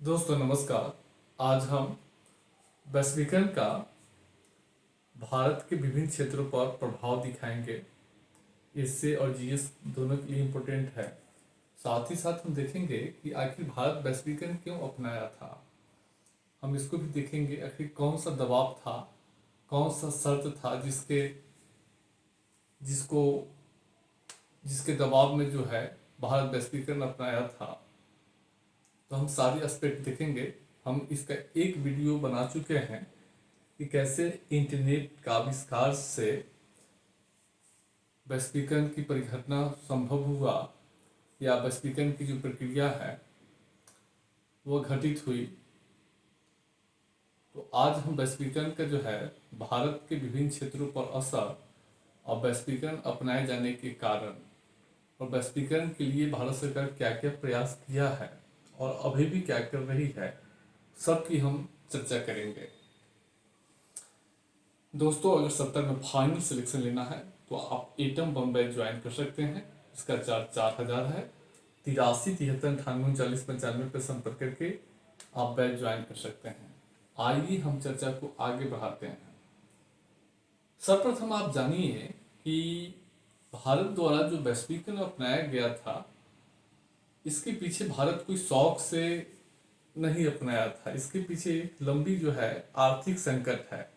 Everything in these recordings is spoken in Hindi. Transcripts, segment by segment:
दोस्तों नमस्कार। आज हम वैश्वीकरण का भारत के विभिन्न क्षेत्रों पर प्रभाव दिखाएंगे। इससे और जीएस दोनों के लिए इम्पोर्टेंट है। साथ ही साथ हम देखेंगे कि आखिर भारत वैश्वीकरण क्यों अपनाया था। हम इसको भी देखेंगे आखिर कौन सा दबाव था, कौन सा शर्त था जिसको जिसके दबाव में जो है भारत वैश्वीकरण अपनाया था। तो हम सारे एस्पेक्ट देखेंगे। हम इसका एक वीडियो बना चुके हैं कि कैसे इंटरनेट का आविष्कार से वैश्वीकरण की परिघटना संभव हुआ या वैश्वीकरण की जो प्रक्रिया है वो घटित हुई। तो आज हम वैश्वीकरण का जो है भारत के विभिन्न क्षेत्रों पर असर और वैश्वीकरण अपनाए जाने के कारण और वैश्वीकरण के लिए भारत सरकार क्या क्या प्रयास किया है और अभी भी क्या कर रही है, सब की हम चर्चा करेंगे। दोस्तों अगर 70 में फाइनल सिलेक्शन लेना है तो आप एटम बॉम्बे ज्वाइन कर सकते हैं। इसका चार्ज 4000 है। 83 73 98 95 पर संपर्क करके आप बैच ज्वाइन कर सकते हैं। आइए हम चर्चा को आगे बढ़ाते हैं। सर्वप्रथम आप जानिए कि भारत द्वारा जो वैश्वीकरण अपनाया गया था, इसके पीछे भारत कोई शौक से नहीं अपनाया था। इसके पीछे एक लंबी जो है आर्थिक संकट है।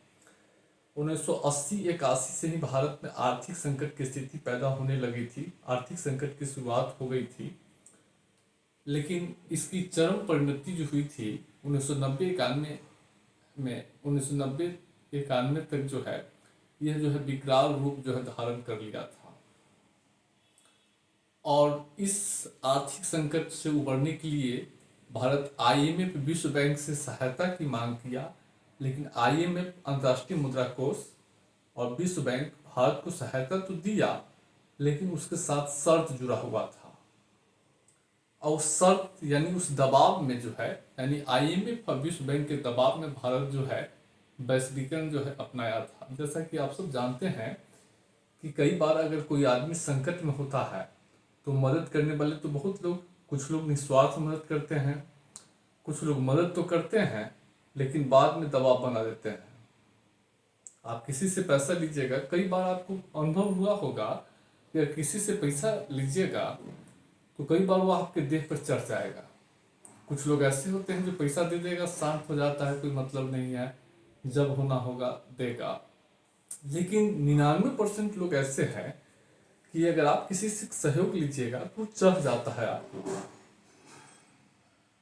1980-81 से ही भारत में आर्थिक संकट की स्थिति पैदा होने लगी थी। आर्थिक संकट की शुरुआत हो गई थी, लेकिन इसकी चरम परिणति जो हुई थी 1990-91 में, 1990-91 तक जो है यह जो है विकराल रूप जो है धारण कर लिया था। और इस आर्थिक संकट से उबरने के लिए भारत आईएमएफ विश्व बैंक से सहायता की मांग किया, लेकिन आईएमएफ अंतर्राष्ट्रीय मुद्रा कोष और विश्व बैंक भारत को सहायता तो दिया, लेकिन उसके साथ शर्त जुड़ा हुआ था। और शर्त यानी उस दबाव में जो है, यानी आईएमएफ और विश्व बैंक के दबाव में भारत जो है वैश्वीकरण जो है अपनाया था। जैसा कि आप सब जानते हैं कि कई बार अगर कोई आदमी संकट में होता है तो मदद करने वाले तो बहुत लोग, कुछ लोग निस्वार्थ मदद करते हैं, कुछ लोग मदद तो करते हैं लेकिन बाद में दबाव बना देते हैं। आप किसी से पैसा लीजिएगा, कई बार आपको अनुभव हुआ होगा कि किसी से पैसा लीजिएगा तो कई बार वो आपके देह पर चढ़ जाएगा। कुछ लोग ऐसे होते हैं जो पैसा दे देगा, शांत हो जाता है, कोई मतलब नहीं है, जब होना होगा देगा। लेकिन 99% लोग ऐसे हैं कि अगर आप किसी से सहयोग लीजिएगा तो चढ़ जाता है आपको।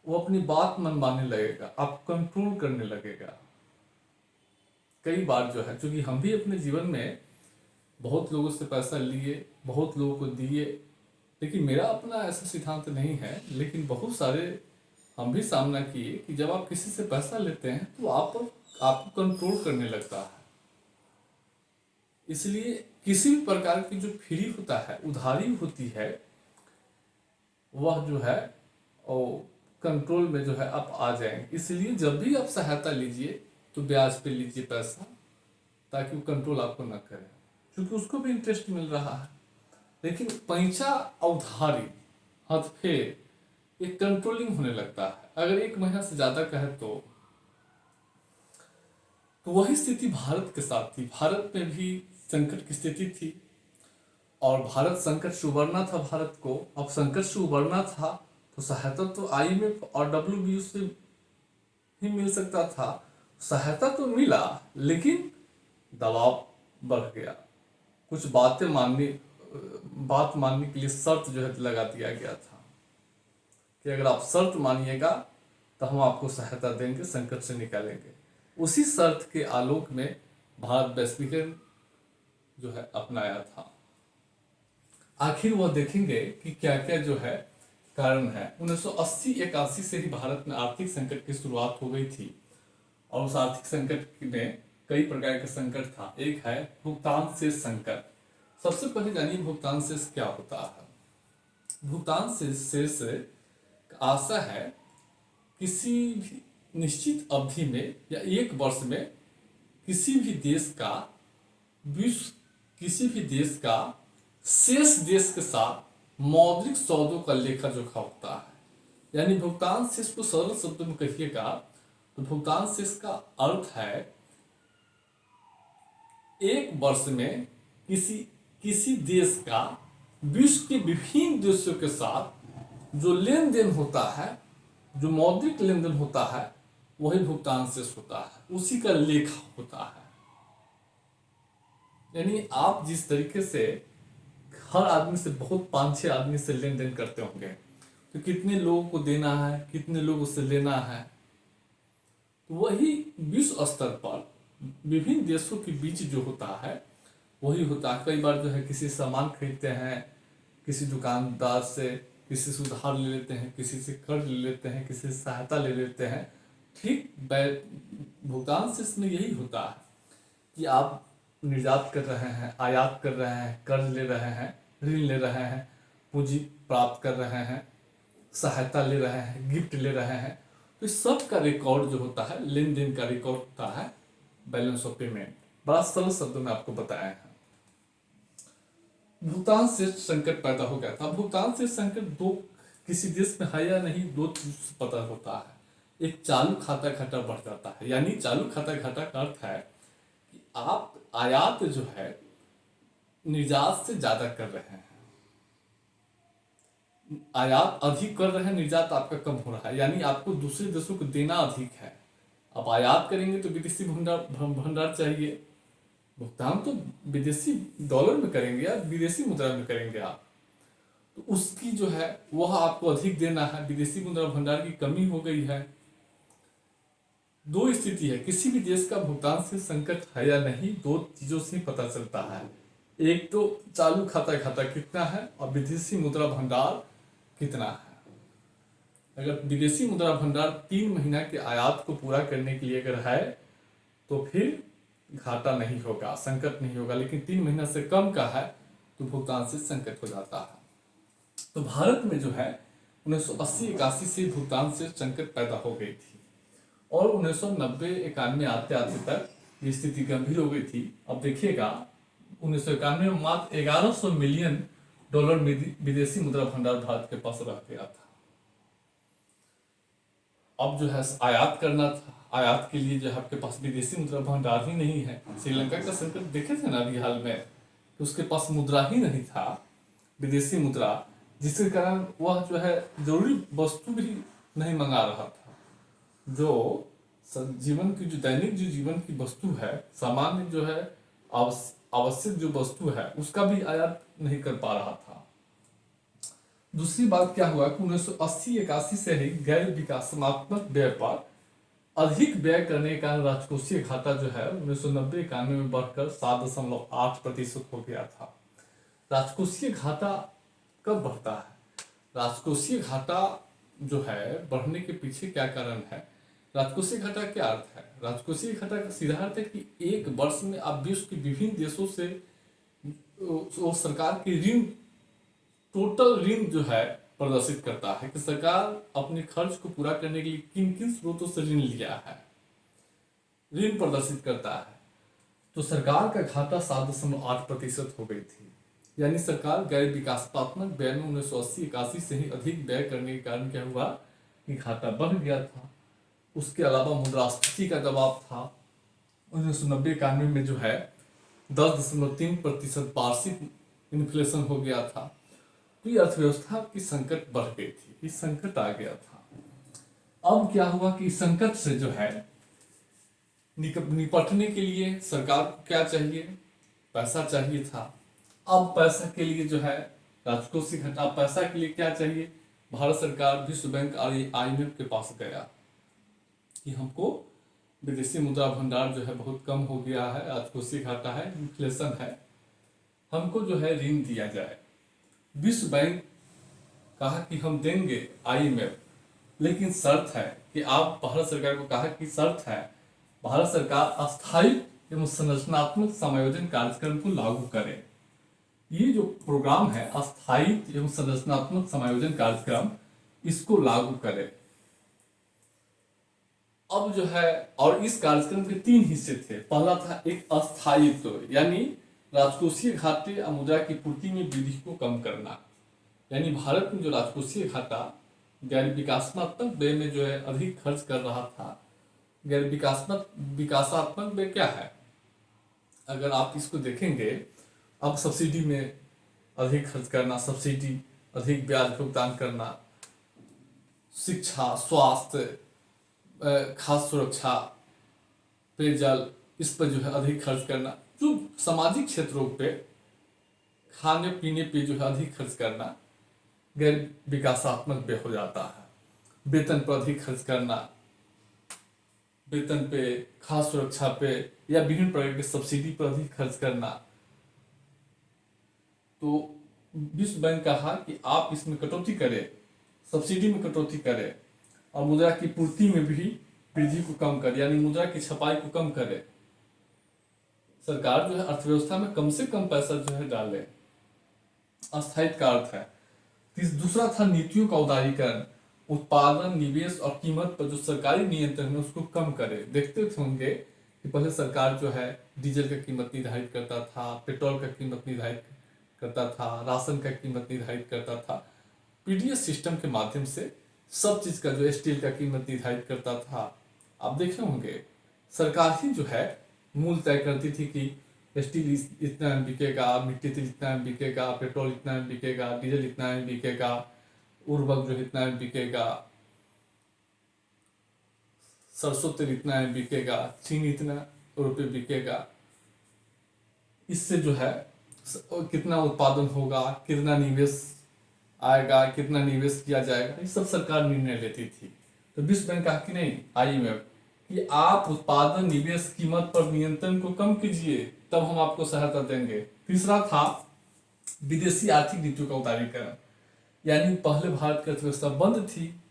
वो अपनी बात मनवाने लगेगा, आप कंट्रोल करने लगेगा। कई बार जो है, क्योंकि हम भी अपने जीवन में बहुत लोगों से पैसा लिए, बहुत लोगों को दिए, लेकिन मेरा अपना ऐसा सिद्धांत नहीं है, लेकिन बहुत सारे हम भी सामना किए कि जब आप किसी से पैसा लेते हैं तो आपको कंट्रोल करने लगता है। इसलिए किसी भी प्रकार की जो फ्री होता है, उधारी होती है, वह जो है और कंट्रोल में जो है आप आ जाएंगे। इसलिए जब भी आप सहायता लीजिए तो ब्याज पे लीजिए पैसा, ताकि वो कंट्रोल आपको ना करे, क्योंकि उसको भी इंटरेस्ट मिल रहा है। लेकिन पैसा उधारी हथफेर एक कंट्रोलिंग होने लगता है। अगर 1 महीना से ज्यादा का है तो वही स्थिति भारत के साथ थी। भारत में भी संकट की स्थिति थी और भारत संकट से उबरना था। भारत को अब संकट से उबरना था तो सहायता तो आईएमएफ और डब्ल्यूबीओ से ही मिल सकता था। सहायता तो मिला, लेकिन दबाव बढ़ गया। कुछ बात मानने के लिए शर्त जो है लगा दिया गया था कि अगर आप शर्त मानिएगा तो हम आपको सहायता देंगे, संकट से निकालेंगे। उसी शर्त के आलोक में भारत वैश्वीकरण जो है अपनाया था। आखिर वह देखेंगे कि क्या क्या जो है कारण है। 1980-81 से ही भारत में आर्थिक संकट की शुरुआत हो गई थी और उस आर्थिक संकट में कई प्रकार का संकट था। एक है भुगतान शेष संकट। सबसे पहले जानिए भुगतान शेष क्या होता है। भुगतान शेष का आशा है किसी भी निश्चित अवधि में या 1 वर्ष में किसी भी देश का शेष देश के साथ मौद्रिक सौदों का लेखा जोखा होता है। यानी भुगतान शेष को सरल शब्दों में कहिएगा तो भुगतान शेष का अर्थ है एक वर्ष में किसी किसी देश का विश्व के विभिन्न देशों के साथ जो लेन देन होता है, जो मौद्रिक लेन देन होता है, वही भुगतान शेष होता है, उसी का लेखा होता है। यानी आप जिस तरीके से हर आदमी से बहुत 5-6 आदमी से लेन देन करते होंगे, तो कितने लोगों को देना है, कितने लोगों से लेना है, तो वही विश्व स्तर पर विभिन्न देशों के बीच जो होता है वही होता है। कई बार जो है किसी सामान खरीदते हैं, किसी दुकानदार से किसी से उधार ले लेते हैं, किसी से कर्ज ले लेते हैं, किसी से सहायता ले लेते हैं। ठीक भुगतान शेष में यही होता है कि आप निर्यात कर रहे हैं, आयात कर रहे हैं, कर्ज ले रहे हैं, ऋण ले रहे हैं, पूंजी प्राप्त कर रहे हैं, सहायता ले रहे हैं, गिफ्ट ले रहे हैं, तो इस सब का रिकॉर्ड जो होता है, लेन देन का रिकॉर्ड होता है बैलेंस ऑफ पेमेंट। बड़ा सरल शब्दों में आपको बताया है। भुगतान से संकट पैदा हो गया था। भुगतान से संकट दो किसी देश में है या नहीं, दो चीज से पता होता है। एक चालू खाता घाटा बढ़ जाता है, यानी चालू खाता घाटा का अर्थ है कि आप आयात जो है निर्यात से ज्यादा कर रहे हैं, आयात अधिक कर रहे हैं, निर्यात आपका कम हो रहा है, यानी आपको दूसरे देशों को देना अधिक है। आप आयात करेंगे तो विदेशी भंडार चाहिए, भुगतान तो विदेशी डॉलर में करेंगे या विदेशी मुद्रा में करेंगे आप, तो उसकी जो है वह आपको अधिक देना है। विदेशी मुद्रा भंडार की कमी हो गई है। दो स्थिति है, किसी भी देश का भुगतान से संकट है या नहीं, दो चीजों से पता चलता है। एक तो चालू खाता घाटा कितना है और विदेशी मुद्रा भंडार कितना है। अगर विदेशी मुद्रा भंडार 3 महीना के आयात को पूरा करने के लिए अगर है तो फिर घाटा नहीं होगा, संकट नहीं होगा। लेकिन 3 महीना से कम का है तो भुगतान से संकट हो जाता है। तो भारत में जो है 1980-81 से भुगतान से संकट पैदा हो गई थी और 1990-91 आते आते तक ये स्थिति गंभीर हो गई थी। अब देखिएगा 1991 में मात्र $1100 मिलियन विदेशी मुद्रा भंडार भारत के पास रह गया था। अब जो है आयात करना था, आयात के लिए जो है आपके पास विदेशी मुद्रा भंडार ही नहीं है। श्रीलंका का संकट देखे थे ना अभी हाल में, तो उसके पास मुद्रा ही नहीं था, विदेशी मुद्रा, जिसके कारण वह जो है जरूरी वस्तु भी नहीं मंगा रहा था। जो जीवन की जो दैनिक जो जीवन की वस्तु है, सामान्य जो है आवश्यक जो वस्तु है, उसका भी आयात नहीं कर पा रहा था। दूसरी बात क्या हुआ कि 1980-81 से ही गैर विकासात्मक व्यय पर अधिक व्यय करने के कारण राजकोषीय घाटा जो है 1990-91 में बढ़कर 7.8% हो गया था। राजकोषीय घाटा कब बढ़ता है? राजकोषीय घाटा जो है बढ़ने के पीछे क्या कारण है? राजकोषीय घाटा क्या अर्थ है? राजकोषीय घाटा का सीधा अर्थ है कि एक वर्ष में आप विश्व के विभिन्न देशों से सरकार की ऋण, टोटल ऋण जो है प्रदर्शित करता है कि सरकार अपने खर्च को पूरा करने के लिए किन किन स्रोतों से ऋण लिया है, ऋण प्रदर्शित करता है। तो सरकार का घाटा 7.8% हो गई थी। यानी सरकार गैर विकासात्मक व्यय में 1980-81 से ही अधिक व्यय करने के कारण क्या हुआ कि घाटा बढ़ गया था। उसके अलावा मुद्रास्फीति का दबाव था। 1990-91 में जो है 10.3% वार्षिक इन्फ्लेशन हो गया था। तो ये अर्थव्यवस्था की संकट बढ़ गई थी, इस संकट आ गया था। अब क्या हुआ कि संकट से जो है निपटने के लिए सरकार को क्या चाहिए? पैसा चाहिए था। अब पैसा के लिए जो है राजकोषीय घाटा, पैसा के लिए क्या चाहिए? भारत सरकार विश्व बैंक और IMF के पास गया कि हमको विदेशी मुद्रा भंडार जो है बहुत कम हो गया है, राजकोषीय घाटा है, इन्फ्लेशन है, हमको जो है ऋण दिया जाए। विश्व बैंक कहा कि हम देंगे IMF, लेकिन शर्त है कि आप भारत सरकार को कहा कि शर्त है भारत सरकार अस्थायी एवं संरचनात्मक समायोजन कार्यक्रम को लागू करे। ये जो प्रोग्राम है अस्थायी एवं संरचनात्मक समायोजन कार्यक्रम, इसको लागू करे। अब जो है और इस कार्यक्रम के 3 हिस्से थे। पहला था एक अस्थायित्व, यानी राजकोषीय घाटे और मुद्रा की पूर्ति में वृद्धि को कम करना। यानी भारत में जो राजकोषीय घाटा गैर विकासात्मक व्यय में जो है अधिक खर्च कर रहा था। गैर विकासात्मक व्यय क्या है? अगर आप इसको देखेंगे, अब सब्सिडी में अधिक खर्च करना, सब्सिडी अधिक ब्याज भुगतान करना, शिक्षा, स्वास्थ्य, खाद्य सुरक्षा, पेयजल, इस पर जो है अधिक खर्च करना, जो सामाजिक क्षेत्रों पे खाने पीने पे जो है अधिक खर्च करना गैर विकासात्मक व्यय हो जाता है। वेतन पर अधिक खर्च करना, वेतन पे, खाद्य सुरक्षा पे या विभिन्न प्रकार की सब्सिडी पर अधिक खर्च करना। तो विश्व बैंक कहा कि आप इसमें कटौती करें, सब्सिडी में कटौती करें और मुद्रा की पूर्ति में भी वृद्धि को कम करे, यानी मुद्रा की छपाई को कम करे। सरकार जो है अर्थव्यवस्था में कम से कम पैसा जो है डाले, अस्थायित्व का अर्थ है। दूसरा था नीतियों का उदारीकरण, उत्पादन, निवेश और कीमत पर जो सरकारी नियंत्रण है उसको कम करे। देखते होंगे कि पहले सरकार जो है डीजल का कीमत निर्धारित करता था, पेट्रोल का कीमत निर्धारित करता था, राशन का कीमत निर्धारित करता था। पीडीएस सिस्टम के माध्यम से सब चीज का जो स्टील का कीमत निर्धारित करता था। आप देखे होंगे सरकार ही जो है मूल तय करती थी कि स्टील इतना में बिकेगा, मिट्टी तेल इतना में बिकेगा, पेट्रोल इतना में बिकेगा, डीजल इतना में बिकेगा, उर्वरक जो इतना में बिकेगा, सरसों तेल इतना में बिकेगा, चीनी इतना रुपये बिकेगा। इससे जो है कितना उत्पादन होगा, कितना निवेश आएगा, कितना निवेश किया जाएगा, ये सब सरकार निर्णय लेती थी। तो विश्व बैंक कहा कि नहीं, आईएमएफ, कि आप उत्पादन, निवेश, कीमत पर नियंत्रण को कम कीजिए, तब हम आपको सहायता देंगे। तीसरा था विदेशी आर्थिक नीतियों का उदारीकरण, यानी पहले भारत की अर्थव्यवस्था बंद थी,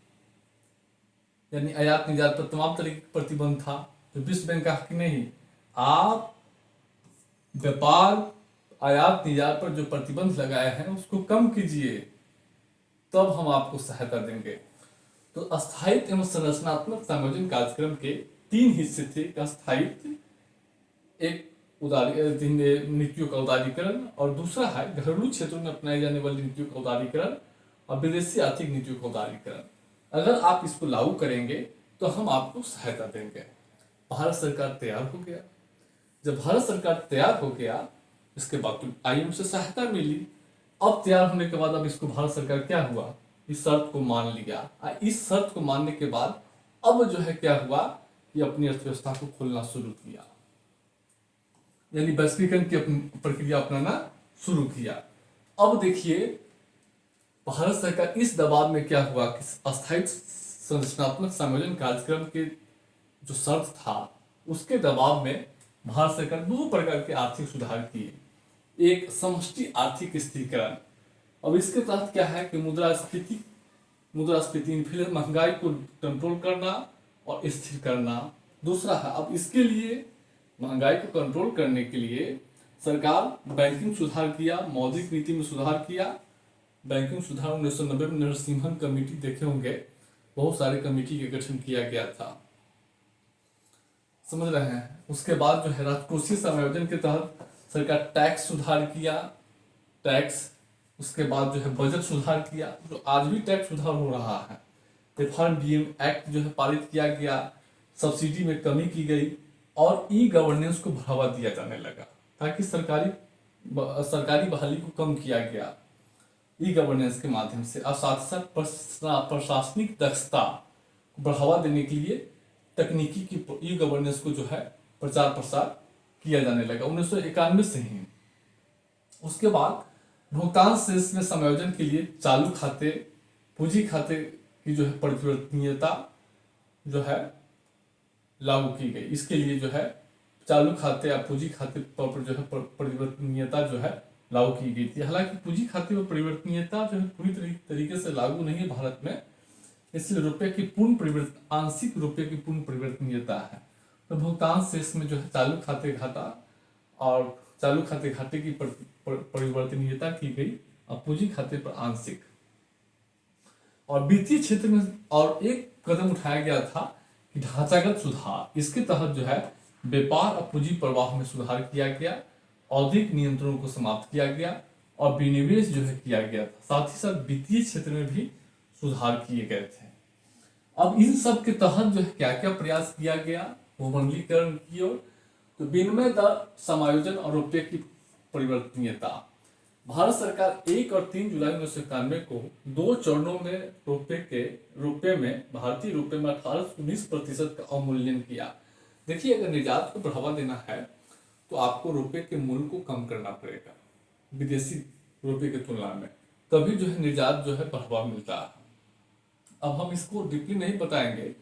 यानी आयात निर्यात पर तमाम तरह का प्रतिबंध था। तो विश्व बैंक कहा कि नहीं, आप व्यापार, आयात निर्यात पर जो प्रतिबंध लगाए हैं उसको कम कीजिए, तब हम आपको सहायता देंगे। तो अस्थायित्व एवं संरचनात्मक समायोजन कार्यक्रम के 3 हिस्से थे। अस्थायित्व, एक नीतियों का उदारीकरण, और दूसरा है घरेलू क्षेत्रों में अपनाई जाने वाली नीतियों का उदारीकरण और विदेशी आर्थिक नीतियों का उदारीकरण। अगर आप इसको लागू करेंगे तो हम आपको सहायता देंगे। भारत सरकार तैयार हो गया। जब भारत सरकार तैयार हो गया, इसके बाद तो आईएमएफ से सहायता मिली। अब तैयार होने के बाद अब इसको भारत सरकार क्या हुआ, इस शर्त को मान लिया। इस शर्त को मानने के बाद अब जो है क्या हुआ कि अपनी अर्थव्यवस्था को खोलना शुरू किया, यानी वैश्वीकरण की प्रक्रिया अपनाना शुरू किया। अब देखिए भारत सरकार इस दबाव में क्या हुआ कि अस्थायी संरचनात्मक समायोजन कार्यक्रम के जो शर्त था उसके दबाव में भारत सरकार 2 प्रकार के आर्थिक सुधार किए। एक समष्टि आर्थिक स्थिरीकरण, अब इसके तहत क्या है कि मुद्रास्फीति इन्फ्लेशन, महंगाई को कंट्रोल करना और स्थिर करना। दूसरा है, अब इसके लिए महंगाई को कंट्रोल करने के लिए सरकार बैंकिंग सुधार किया, मौद्रिक नीति में सुधार किया। बैंकिंग सुधार 1990 में नरसिम्हन कमेटी देखे होंगे, बहुत सारे कमेटी के गठन किया गया था, समझ रहे हैं। उसके बाद जो है राजकोषीय समायोजन के तहत सरकार टैक्स सुधार किया, टैक्स, उसके बाद जो है बजट सुधार किया, जो आज भी टैक्स सुधार हो रहा है। FRDM एक्ट जो है पारित किया गया, सब्सिडी में कमी की गई और ई गवर्नेंस को बढ़ावा दिया जाने लगा, ताकि सरकारी बहाली को कम किया गया ई गवर्नेंस के माध्यम से। और साथ ही साथ प्रशासनिक दक्षता को बढ़ावा देने के लिए तकनीकी की ई गवर्नेंस को जो है प्रचार प्रसार किया जाने लगा 1991 से ही। उसके बाद भुगतान शेष में समायोजन के लिए चालू खाते, पूंजी खाते की जो है परिवर्तनीयता जो है लागू की गई। इसके लिए जो है चालू खाते या पूंजी खाते पर जो है परिवर्तनीयता जो है लागू की गई थी। हालांकि पूंजी खाते में परिवर्तनीयता जो है पूरी तरीके से लागू नहीं है भारत में, इसलिए रुपये की आंशिक रुपये की पूर्ण परिवर्तनीयता है। तो भुगतान शेष में जो है चालू खाते घाटा और चालू खाते घाटे की परिवर्तनीयता की गई और पूंजी खाते पर आंशिक। और वित्तीय क्षेत्र में और एक कदम उठाया गया था कि ढांचागत सुधार। इसके तहत जो है व्यापार और पूंजी प्रवाह में सुधार किया गया, औद्योगिक नियंत्रणों को समाप्त किया गया और विनिवेश जो है किया गया था। साथ ही साथ वित्तीय क्षेत्र में भी सुधार किए गए थे। अब इन सब के तहत जो है क्या क्या प्रयास किया गया भूमंडलीकरण की ओर, तो विनिमय दर समायोजन और रुपये की परिवर्तनीयता। भारत सरकार 1 और 3 जुलाई 1991 को 2 चरणों में रुपये में भारतीय रुपये में 18 से 19% का अवमूल्यन किया। देखिए, अगर निर्यात को बढ़ावा देना है तो आपको रुपये के मूल्य को कम करना पड़ेगा विदेशी रुपये की तुलना में, तभी जो है निर्यात जो है बढ़ावा मिलता है। अब हम इसको डीपली नहीं बताएंगे,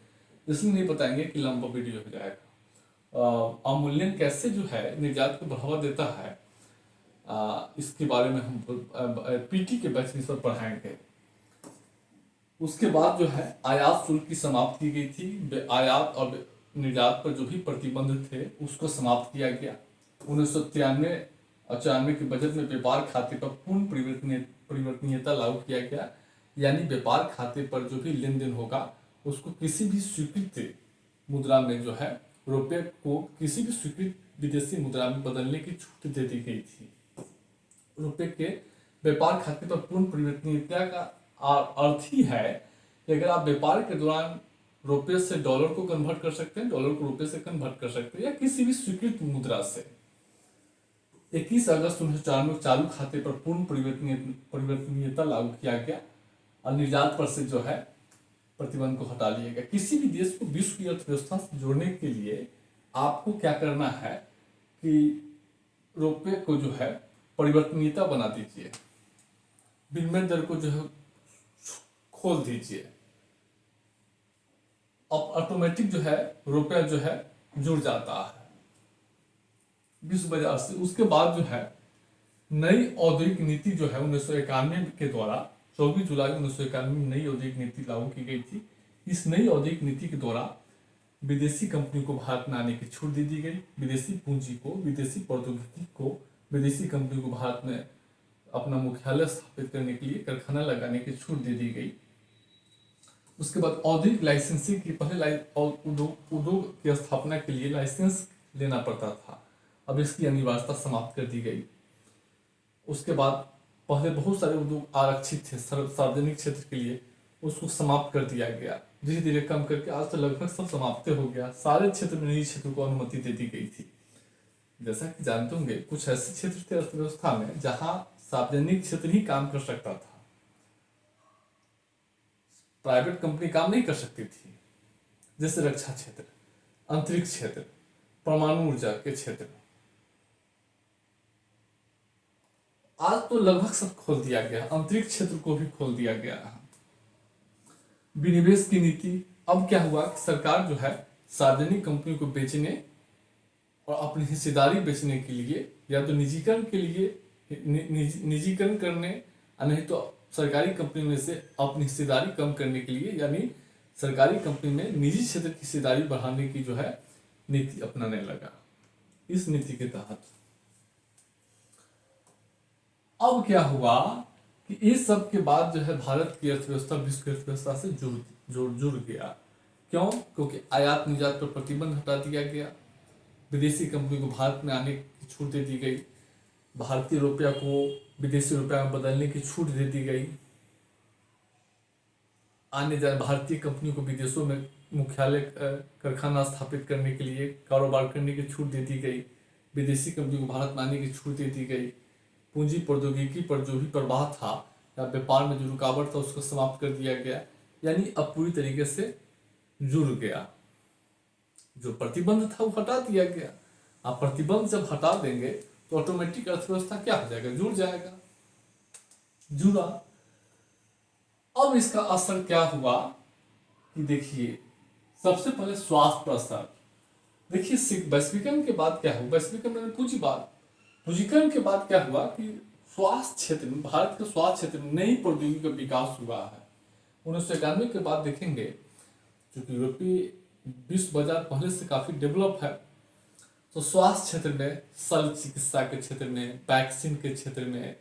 इसलिए नहीं बताएंगे कि लंबा वीडियो हो जाएगा। अवमूल्यन कैसे जो है निर्यात को बढ़ावा देता है, इसके बारे में हम पीटी के बैच में इस पर पढ़ाएंगे। उसके बाद जो है आयात शुल्क की समाप्ति की गई थी। आयात और निर्यात पर जो भी प्रतिबंध थे उसको समाप्त किया गया। 1993 और 94 के बजट में व्यापार खाते पर पूर्ण परिवर्तनीयता लागू किया गया, यानी व्यापार खाते पर जो भी लेन देन होगा उसको किसी भी स्वीकृत मुद्रा में जो है रुपये को किसी भी स्वीकृत विदेशी मुद्रा में बदलने की छूट दे दी गई थी। रुपये के व्यापार खाते पर पूर्ण परिवर्तनीयता का अर्थ ही है कि अगर आप व्यापार के दौरान रुपये से डॉलर को कन्वर्ट कर सकते हैं, डॉलर को रुपये से कन्वर्ट कर सकते हैं, या किसी भी स्वीकृत मुद्रा से। 21 अगस्त 1994 में चालू खाते पर पूर्ण परिवर्तनीयता लागू किया गया और निर्यात पर से जो है प्रतिबंध को हटा लिया गया। किसी भी देश को विश्व की अर्थव्यवस्था से जोड़ने के लिए आपको क्या करना है कि रुपये को जो है परिवर्तनीयता बना दीजिए, विनिमय दर को जो है खोल दीजिए, अब ऑटोमेटिक जो है रुपया जो है जुड़ जाता है विश्व बाजार से। उसके बाद जो है नई औद्योगिक नीति जो है 1991 के द्वारा 24 जुलाई 1991 में नई औद्योगिक नीति लागू की गई थी। इस नई औद्योगिक नीति के द्वारा विदेशी कंपनी को भारत में आने की छूट दे दी गई, विदेशी पूंजी को, विदेशी प्रौद्योगिकी को, विदेशी कंपनी को भारत में अपना मुख्यालय स्थापित करने के लिए कारखाना लगाने की छूट दे दी गई। उसके बाद औद्योगिक लाइसेंसिंग की पहले उद्योग की स्थापना के लिए लाइसेंस लेना पड़ता था, अब इसकी अनिवार्यता समाप्त कर दी गई। उसके बाद पहले बहुत सारे उद्योग आरक्षित थे सार्वजनिक क्षेत्र के लिए, उसको समाप्त कर दिया गया, धीरे धीरे कम करके आज तो लगभग सब समाप्त हो गया। सारे क्षेत्र में निजी क्षेत्र को अनुमति दे दी गई थी। जैसा कि जानते होंगे कुछ ऐसे क्षेत्र थे अर्थव्यवस्था में जहां सार्वजनिक क्षेत्र ही काम कर सकता था, प्राइवेट कंपनी काम नहीं कर सकती थी, जैसे रक्षा क्षेत्र, अंतरिक्ष क्षेत्र, परमाणु ऊर्जा के क्षेत्र। आज तो लगभग सब खोल दिया गया, अंतरिक्ष क्षेत्र को भी खोल दिया गया। विनिवेश की नीति, अब क्या हुआ कि सरकार जो है सार्वजनिक कंपनी को बेचने और अपनी हिस्सेदारी बेचने के लिए या तो निजीकरण के लिए निजीकरण करने, नहीं तो सरकारी कंपनी में से अपनी हिस्सेदारी कम करने के लिए, यानी सरकारी कंपनी में निजी क्षेत्र की हिस्सेदारी बढ़ाने की जो है नीति अपनाने लगा। इस नीति के तहत अब क्या हुआ कि इस सब के बाद जो है भारत की अर्थव्यवस्था विश्व की अर्थव्यवस्था से जुड़ गया। क्यों? क्योंकि आयात निर्यात पर प्रतिबंध हटा दिया गया, विदेशी कंपनी को भारत में आने की छूट दे दी गई, भारतीय रुपया को विदेशी रुपया में बदलने की छूट दे दी गई, आने जाने भारतीय कंपनी को विदेशों में मुख्यालय कारखाना स्थापित करने के लिए कारोबार करने की छूट दे दी गई, विदेशी कंपनी को भारत में आने की छूट दे दी गई, पूंजी प्रौद्योगिकी पर जो भी प्रभाव था या व्यापार में जो रुकावट था उसको समाप्त कर दिया गया, यानी अब पूरी तरीके से जुड़ गया। जो प्रतिबंध था वो हटा दिया गया। आप प्रतिबंध जब हटा देंगे तो ऑटोमेटिक अर्थव्यवस्था क्या हो जाएगा? जुड़ जाएगा, जुड़ा। अब इसका असर क्या हुआ कि देखिए, सबसे पहले स्वास्थ्य पर असर। देखिए, वैश्वीकरण के बाद क्या हुआ? वैश्वीकरण में पूंजीकरण के बाद क्या हुआ कि स्वास्थ्य क्षेत्र में, भारत के स्वास्थ्य क्षेत्र में नई प्रौद्योगिकी का विकास हुआ है। 1991 के बाद देखेंगे क्योंकि यूरोपीय विश्व बाजार पहले से काफी डेवलप है, तो स्वास्थ्य क्षेत्र में, शल्य चिकित्सा के क्षेत्र में, वैक्सीन के क्षेत्र में,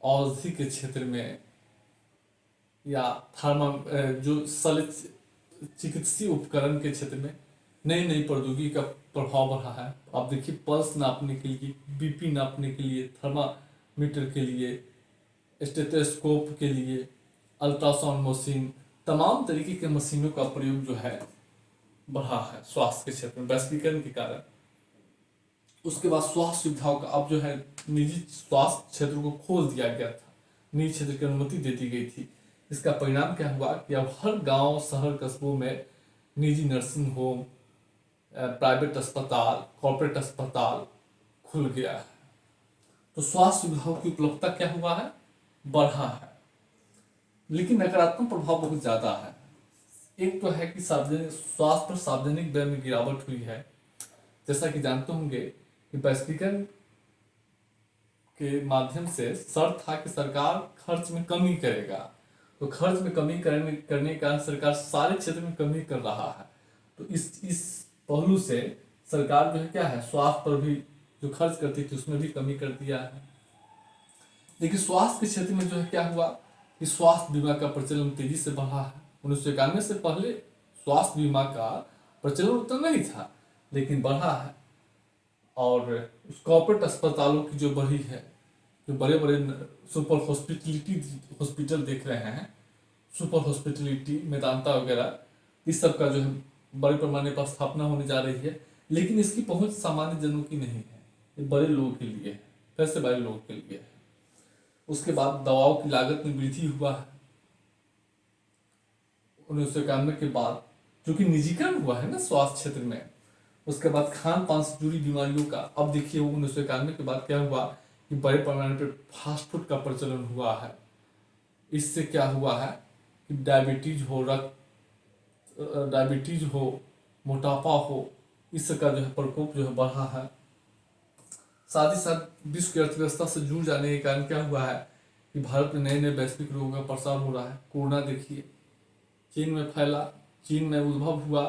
औषधि के क्षेत्र में, या जो शल्य चिकित्सीय उपकरण के क्षेत्र में नई नई प्रौद्योगिकी का प्रभाव बढ़ा है। आप देखिए, पल्स नापने के लिए, बीपी नापने के लिए, थर्मामीटर के लिए, स्टेथोस्कोप के लिए, अल्ट्रासाउंड मशीन, तमाम तरीके के मशीनों का प्रयोग जो है बढ़ा है स्वास्थ्य के क्षेत्र में वैश्वीकरण के कारण। उसके बाद स्वास्थ्य सुविधाओं का अब जो है निजी स्वास्थ्य क्षेत्र को खोल दिया गया था, निजी क्षेत्र की अनुमति दे दी गई थी। इसका परिणाम क्या हुआ कि अब हर गांव, शहर, कस्बों में निजी नर्सिंग होम, प्राइवेट अस्पताल, कॉर्पोरेट अस्पताल खुल गया है। तो स्वास्थ्य सुविधाओं की उपलब्धता क्या हुआ है, बढ़ा है। लेकिन नकारात्मक प्रभाव बहुत ज्यादा है। एक तो है कि सार्वजनिक स्वास्थ्य पर सार्वजनिक व्यय में गिरावट हुई है। जैसा कि जानते होंगे कि वैश्वीकरण के माध्यम से शर्त था कि सरकार खर्च में कमी करेगा, तो खर्च में कमी करने के कारण सरकार सारे क्षेत्र में कमी कर रहा है। तो इस पहलू से सरकार जो है क्या है, स्वास्थ्य पर भी जो खर्च करती थी उसमें भी कमी कर दिया है। लेकिन स्वास्थ्य के क्षेत्र में जो है क्या हुआ कि स्वास्थ्य बीमा का प्रचलन तेजी से बढ़ा है। 1991 से पहले स्वास्थ्य बीमा का प्रचलन उतना नहीं था, लेकिन बढ़ा है। और कॉर्पोरेट अस्पतालों की जो बढ़ी है, जो बड़े बड़े सुपर हॉस्पिटल देख रहे हैं, सुपर हॉस्पिटलिटी, मेदांता वगैरह, इस सब का जो है बड़े पैमाने पर स्थापना होने जा रही है। लेकिन इसकी पहुंच सामान्य जनों की नहीं है, ये बड़े लोगों के लिए है, पैसे वाले लोगों के लिए है। उसके बाद दवाओं की लागत में वृद्धि हुआ है 1991 के बाद, जो कि निजीकरण हुआ है ना स्वास्थ्य क्षेत्र में। उसके बाद खान पान से जुड़ी बीमारियों का, अब देखिए 1991 के बाद क्या हुआ कि बड़े पैमाने पर फास्ट फूड का प्रचलन हुआ है। इससे क्या हुआ है कि डायबिटीज हो, मोटापा हो, इस का जो है प्रकोप जो है बढ़ा है। साथ ही साथ विश्व की अर्थव्यवस्था से जुड़ जाने के कारण क्या हुआ है कि भारत में नए नए वैश्विक रोगों का प्रसार हो रहा है। कोरोना देखिए चीन में फैला, चीन में उद्भव हुआ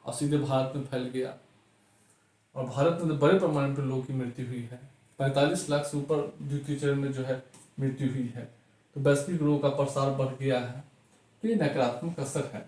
और सीधे भारत में फैल गया, और भारत में बड़े पैमाने पर लोगों की मृत्यु हुई है। 45 लाख से ऊपर द्वितीय चरण में जो है मृत्यु हुई है। तो वैश्विक रोग का प्रसार बढ़ गया है, तो ये नकारात्मक असर है।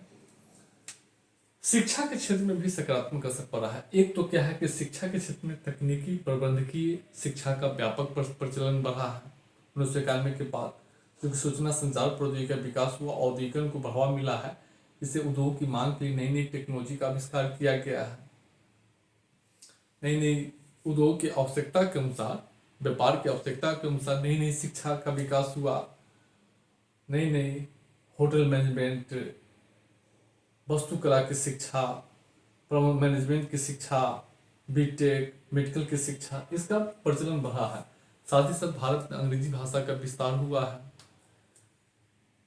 शिक्षा के क्षेत्र में भी सकारात्मक असर पड़ा है। एक तो क्या है कि शिक्षा के क्षेत्र में तकनीकी प्रबंधकीय शिक्षा का व्यापक प्रचलन बढ़ा है 1991 के बाद, क्योंकि सूचना संचार प्रौद्योगिकी का विकास हुआ, औद्योगिकरण को बढ़ावा मिला है। इससे उद्योग की मांग के लिए नई नई टेक्नोलॉजी का आविष्कार किया गया है। नई नई उद्योग की आवश्यकता के अनुसार, व्यापार की आवश्यकता के अनुसार नई नई शिक्षा का विकास हुआ। नई नई होटल मैनेजमेंट, वास्तुकला की शिक्षा, मैनेजमेंट की शिक्षा, बीटेक, मेडिकल की शिक्षा, इसका प्रचलन बढ़ा है। साथ ही साथ भारत में अंग्रेजी भाषा का विस्तार हुआ है।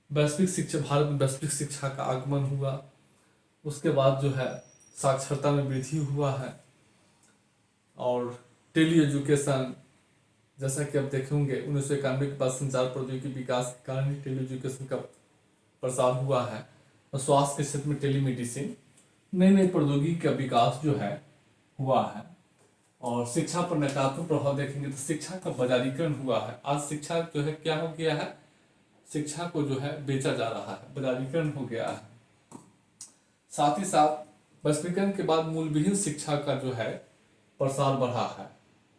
वैश्विक शिक्षा, भारत में वैश्विक शिक्षा का आगमन हुआ। उसके बाद जो है साक्षरता में वृद्धि हुआ है। और टेली एजुकेशन, जैसा कि आप देखेंगे 1991 के बाद संचार प्रौद्योगिकी विकास के कारण ही टेली एजुकेशन का प्रसार हुआ है। और स्वास्थ्य के क्षेत्र में टेलीमेडिसिन, नई नई प्रौद्योगिकी का विकास जो है हुआ है। और शिक्षा पर नकारात्मक प्रभाव देखेंगे तो शिक्षा का बाजारीकरण हुआ है। आज शिक्षा जो है क्या हो गया है, शिक्षा को जो है बेचा जा रहा है, बाजारीकरण हो गया है। साथ ही साथ वैश्वीकरण के बाद मूल्यविहीन शिक्षा का जो है प्रसार बढ़ा है।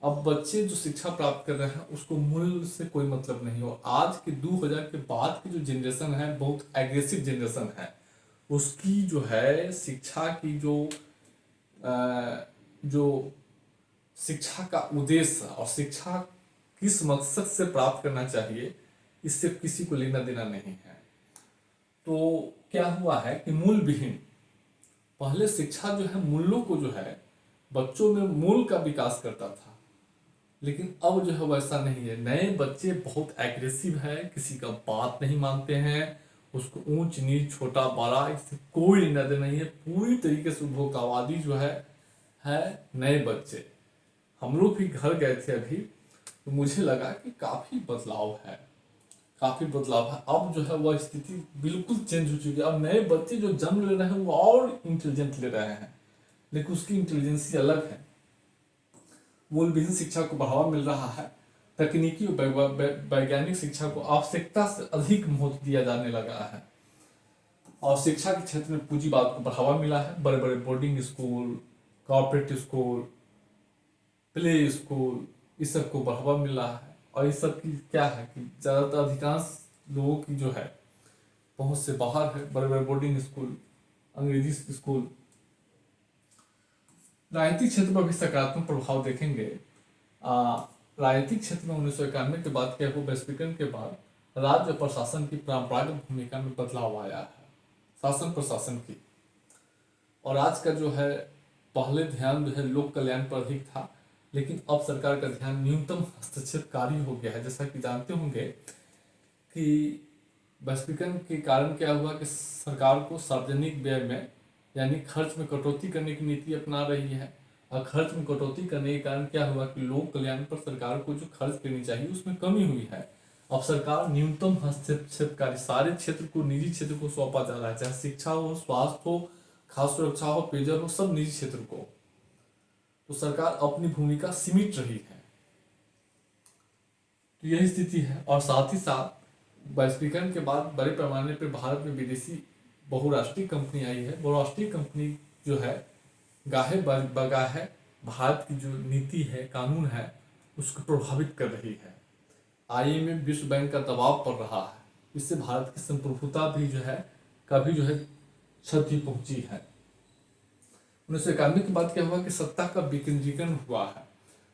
अब बच्चे जो शिक्षा प्राप्त कर रहे हैं उसको मूल्य से कोई मतलब नहीं हो। आज के 2000 के बाद की जो जनरेशन है बहुत एग्रेसिव जनरेशन है। उसकी जो है शिक्षा की जो शिक्षा का उद्देश्य और शिक्षा किस मकसद से प्राप्त करना चाहिए, इससे किसी को लेना देना नहीं है। तो क्या हुआ है कि मूल विहीन, पहले शिक्षा जो है मूल्यों को जो है बच्चों में मूल का विकास करता था, लेकिन अब जो है वैसा नहीं है। नए बच्चे बहुत एग्रेसिव है, किसी का बात नहीं मानते हैं, उसको ऊंच नीच छोटा बड़ा इससे कोई लेना देना नहीं है। पूरी तरीके से उपभोक्तावादी जो है नए बच्चे। हम लोग भी घर गए थे अभी, तो मुझे लगा कि काफी बदलाव है, काफी बदलाव है। अब जो है वह स्थिति बिल्कुल चेंज हो चुकी है। अब नए बच्चे जो जन्म ले रहे हैं वो और इंटेलिजेंट ले रहे हैं, लेकिन उसकी इंटेलिजेंसी अलग है। मूलविहीन शिक्षा को बढ़ावा मिल रहा है। तकनीकी और वैज्ञानिक शिक्षा को आवश्यकता से अधिक महत्व दिया जाने लगा है। और शिक्षा के क्षेत्र में पूंजीवाद को बढ़ावा मिला है। बड़े बड़े boarding school, corporate school, play school, इस सब को बढ़ावा मिल रहा है। और इस सब की क्या है कि ज़्यादातर अधिकांश लोगों की जो है पहुंच से बाहर है। बड़े बड़े बोर्डिंग स्कूल, अंग्रेजी स्कूल। राजनीतिक क्षेत्र पर भी सकारात्मक प्रभाव देखेंगे। राजनीतिक क्षेत्र में 1991 के बाद क्या हुआ, वैश्वीकरण के बाद राज्य प्रशासन की परंपरागत भूमिका में बदलाव आया है, शासन प्रशासन की। और आज का जो है, पहले ध्यान जो है लोक कल्याण पर अधिक था, लेकिन अब सरकार का ध्यान न्यूनतम हस्तक्षेपकारी हो गया है। जैसा कि जानते होंगे कि वैश्वीकरण के कारण क्या हुआ कि सरकार को सार्वजनिक व्यय में यानी खर्च में कटौती करने की नीति अपना रही है। और खर्च में कटौती करने के कारण क्या हुआ कि लोक कल्याण पर सरकार को जो खर्च करनी चाहिए उसमें कमी हुई है। अब सरकार न्यूनतम हस्तक्षेपकारी सारे क्षेत्र को, निजी क्षेत्र को सौंपा जा रहा है, चाहे शिक्षा हो, स्वास्थ्य हो, खाद्य सुरक्षा हो, पेयजल हो, सब निजी क्षेत्र को। तो सरकार अपनी भूमिका सीमित रही है। तो यही स्थिति है। और साथ ही साथ वैश्वीकरण के बाद बड़े पैमाने पर भारत में विदेशी बहुराष्ट्रीय कंपनी आई है। बहुराष्ट्रीय कंपनी जो है गाहे बगाहे भारत की जो नीति है, कानून है, उसको प्रभावित कर रही है। IMF, विश्व बैंक का दबाव पड़ रहा है। इससे भारत की संप्रभुता भी जो है कभी जो है क्षति पहुंची है। 1991 के बाद क्या हुआ कि सत्ता का विकेंद्रीकरण हुआ है।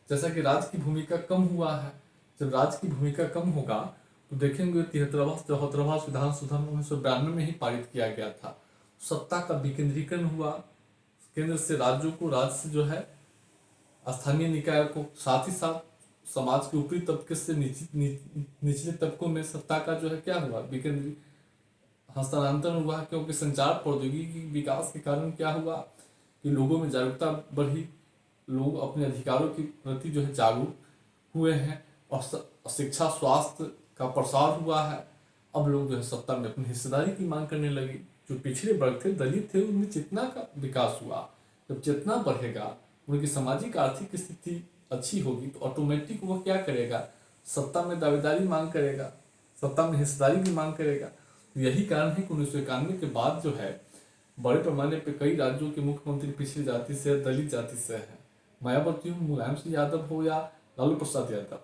जैसा कि राज्य की भूमिका कम हुआ है। जब राज्य की भूमिका कम होगा तो देखेंगे 73वां संविधान संशोधन 1992 में ही पारित किया गया था। सत्ता का विकेंद्रीकरण हुआ, केंद्र से राज्यों को, राज्य से जो है स्थानीय निकाय को, साथ ही साथ समाज के ऊपरी तबके से निचले तबकों में सत्ता का जो है क्या हुआ, हस्तांतरण हुआ। क्योंकि संचार प्रौद्योगिकी के विकास के कारण क्या हुआ कि लोगों में जागरूकता बढ़ी, लोग अपने अधिकारों के प्रति जो है जागरूक हुए हैं और शिक्षा स्वास्थ्य का प्रसार हुआ है। अब लोग जो है सत्ता में अपनी हिस्सेदारी की मांग करने लगे। जो पिछड़े वर्ग थे, दलित थे, उनमें चेतना का विकास हुआ। जब चेतना बढ़ेगा, उनकी सामाजिक आर्थिक स्थिति अच्छी होगी तो ऑटोमेटिक वो क्या करेगा, सत्ता में दावेदारी मांग करेगा, सत्ता में हिस्सेदारी की मांग करेगा। तो यही कारण है कि 1991 के बाद जो है बड़े पैमाने पर कई राज्यों के मुख्यमंत्री पिछड़ी जाति से, दलित जाति से है। मायावती हो, मुलायम सिंह यादव हो या लालू प्रसाद यादव,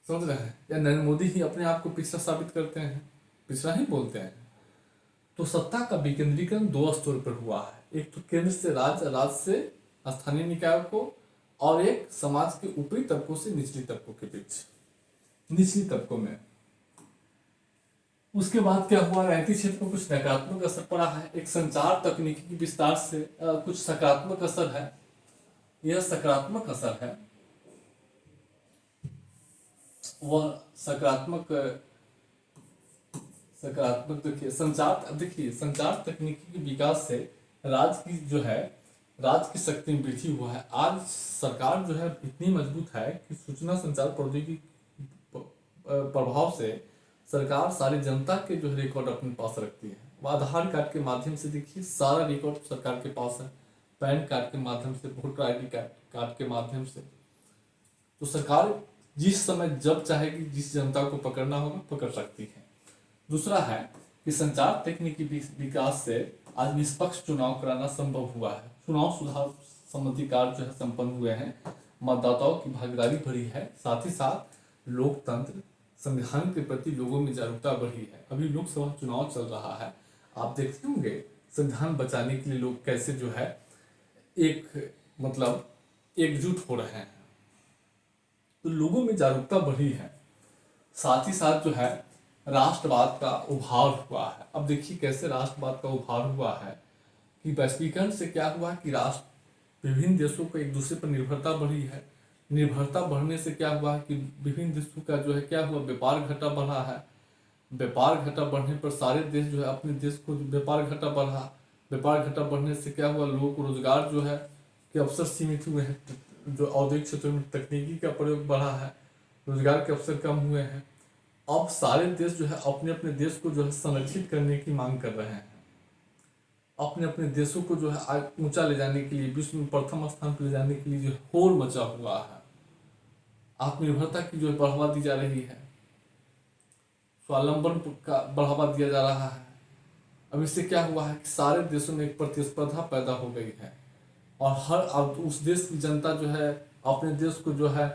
समझ रहे हैं, या नरेंद्र मोदी ही अपने आप को पिछड़ा साबित करते हैं, पिछड़ा ही बोलते हैं। तो सत्ता का विकेंद्रीकरण दो स्तर पर हुआ है। एक तो केंद्र से राज्य, राज्य से स्थानीय निकायों को, और एक समाज के ऊपरी तबकों से निचली तबकों के बीच, निचली तबकों में। उसके बाद क्या हुआ, राजनीतिक क्षेत्र में कुछ नकारात्मक असर पड़ा है। एक संचार तकनीकी के विस्तार से कुछ सकारात्मक असर है। यह सकारात्मक असर है, वह सकारात्मक देखिए संचार तकनीकी के विकास से राज्य की जो है, राज्य की शक्ति में वृद्धि हुआ है। आज सरकार जो है इतनी मजबूत है कि सूचना संचार प्रौद्योगिकी प्रभाव से सरकार सारी जनता के जो है रिकॉर्ड अपने पास रखती है। वो आधार कार्ड के माध्यम से देखिए सारा रिकॉर्ड सरकार के पास है, पैन कार्ड के माध्यम से, वोटर ID कार्ड के माध्यम से। तो सरकार जिस समय जब चाहेगी, जिस जनता को पकड़ना होगा पकड़ सकती है। दूसरा है कि संचार तकनीकी विकास से आज निष्पक्ष चुनाव कराना संभव हुआ है। चुनाव सुधार संबंधी कार्य जो है संपन्न हुए हैं, मतदाताओं की भागीदारी बढ़ी है, साथ ही साथ लोकतंत्र, संविधान के प्रति लोगों में जागरूकता बढ़ी है। अभी लोकसभा चुनाव चल रहा है, आप देखते होंगे संविधान बचाने के लिए लोग कैसे जो है एकजुट हो रहे हैं। तो लोगों में जागरूकता बढ़ी है। साथ ही साथ जो है राष्ट्रवाद का उभार हुआ है। अब देखिए कैसे राष्ट्रवाद का उभार हुआ है कि वैश्वीकरण से क्या हुआ कि राष्ट्र, विभिन्न देशों को एक दूसरे पर निर्भरता बढ़ी है। निर्भरता बढ़ने से क्या हुआ कि विभिन्न देशों का जो है क्या हुआ, व्यापार घाटा बढ़ा है। व्यापार घाटा बढ़ने पर सारे देश जो है अपने देश को व्यापार घाटा बढ़ा। व्यापार घाटा बढ़ने से क्या हुआ, लोगों को रोजगार जो है के अवसर सीमित हुए हैं। जो औद्योगिक क्षेत्रों में तकनीकी का प्रयोग बढ़ा है, रोजगार के अवसर कम हुए हैं। अब सारे देश जो है अपने अपने देश को जो है संरक्षित करने की मांग कर रहे हैं। अपने अपने देशों को जो है ऊंचा ले जाने के लिए, विश्व में प्रथम स्थान पर ले जाने के लिए जो होड़ मचा हुआ है। आत्मनिर्भरता की जो है बढ़ावा दी जा रही है, स्वावलंबन का बढ़ावा दिया जा रहा है। अब इससे क्या हुआ है कि सारे देशों में एक प्रतिस्पर्धा पैदा हो गई है और अब उस देश की जनता जो है अपने देश को जो है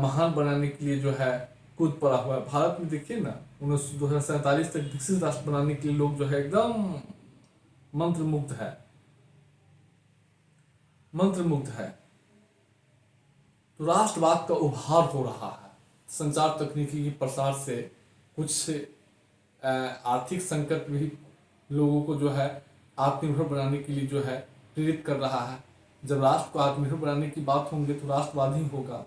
महान बनाने के लिए जो है कूद पड़ा हुआ है। भारत में देखिए ना, 2047 तक विकसित राष्ट्र बनाने के लिए लोग जो है एकदम मंत्रमुग्ध है, मंत्रमुग्ध है। तो राष्ट्रवाद का उभार हो रहा है संचार तकनीकी के प्रसार से। कुछ आर्थिक संकट भी लोगों को जो है आत्मनिर्भर बनाने के लिए जो है प्रेरित कर रहा है। जब राष्ट्र को आत्मनिर्भर बनाने की बात होंगे तो राष्ट्रवाद ही होगा,